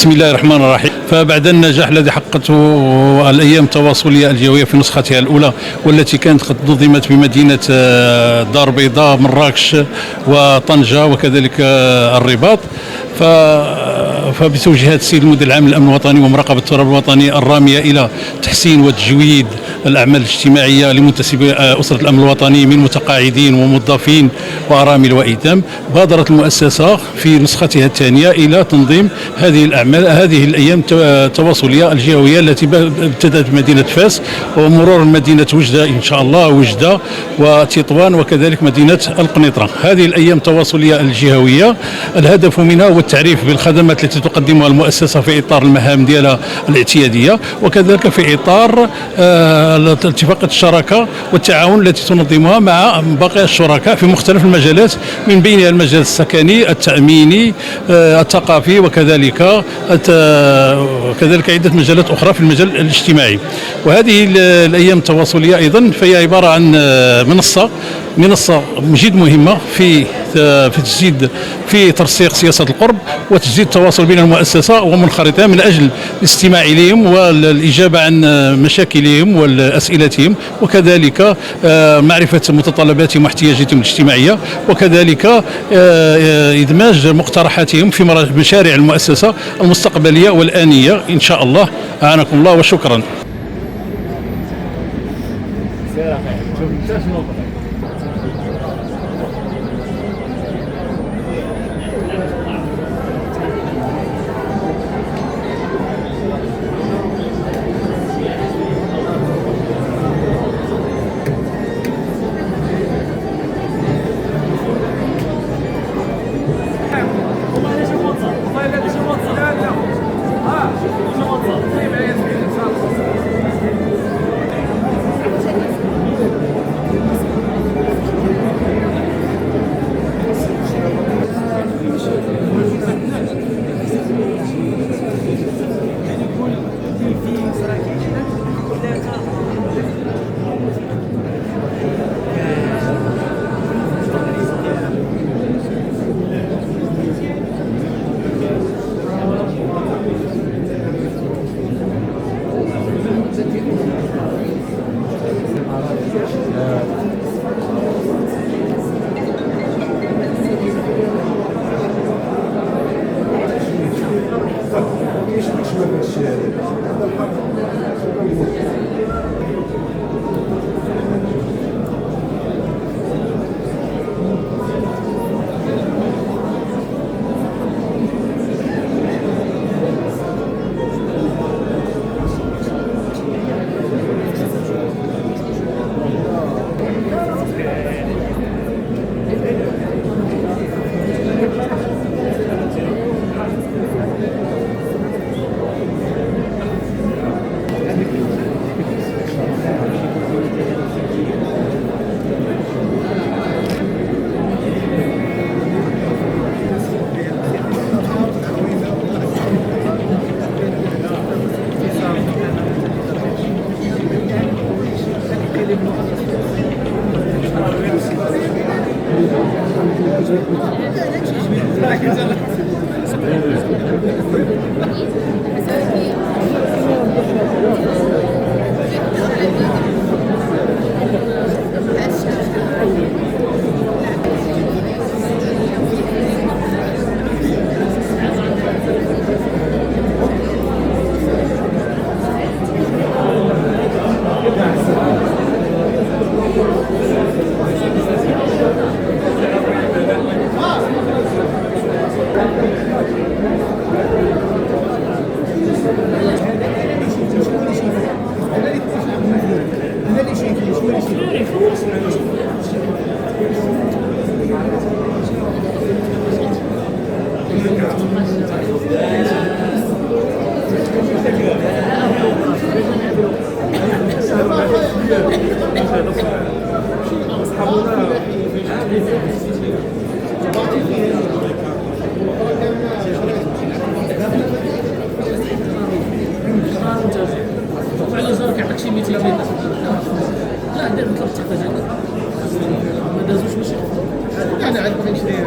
بسم الله الرحمن الرحيم. فبعد النجاح الذي حققته الأيام التواصلية الجهوية في نسختها الأولى، والتي كانت قد نظمت بمدينة دار بيضاء، مراكش وطنجة وكذلك الرباط، فبتوجيهات السيد المدير العام للأمن الوطني ومراقبة التراب الوطني الرامية إلى تحسين وتجويد الأعمال الاجتماعية لمنتسبي أسرة الأمن الوطني من متقاعدين وموظفين وأرامل وأيتام، بادرت المؤسسة في نسختها الثانية إلى تنظيم هذه الأعمال، هذه الأيام التواصلية الجهوية التي ابتدأت بمدينة فاس ومرور مدينة وجدة إن شاء الله، وجدة وتطوان وكذلك مدينة القنيطرة. هذه الأيام التواصلية الجهوية الهدف منها هو التعريف بالخدمات التي تقدمها المؤسسة في إطار المهام ديالها الاعتيادية، وكذلك في إطار اتفاقية الشراكة والتعاون التي تنظمها مع باقي الشركاء في مختلف المجالات، من بينها المجال السكني، التأميني، الثقافي، وكذلك عدة مجالات أخرى في المجال الاجتماعي. وهذه الأيام التواصلية أيضا فهي عبارة عن منصة جد مهمة في تجديد في ترسيخ سياسة القرب وتجديد التواصل بين المؤسسة ومنخرطها من أجل الاستماع إليهم والإجابة عن مشاكلهم وأسئلتهم، وكذلك معرفة متطلباتهم واحتياجاتهم الاجتماعية، وكذلك إدماج مقترحاتهم في مشاريع المؤسسة المستقبلية والآنية إن شاء الله. أعانكم الله وشكرا. لا ندير نطلب تحت ما دازوش ماشي يعني عاد بغيت نشري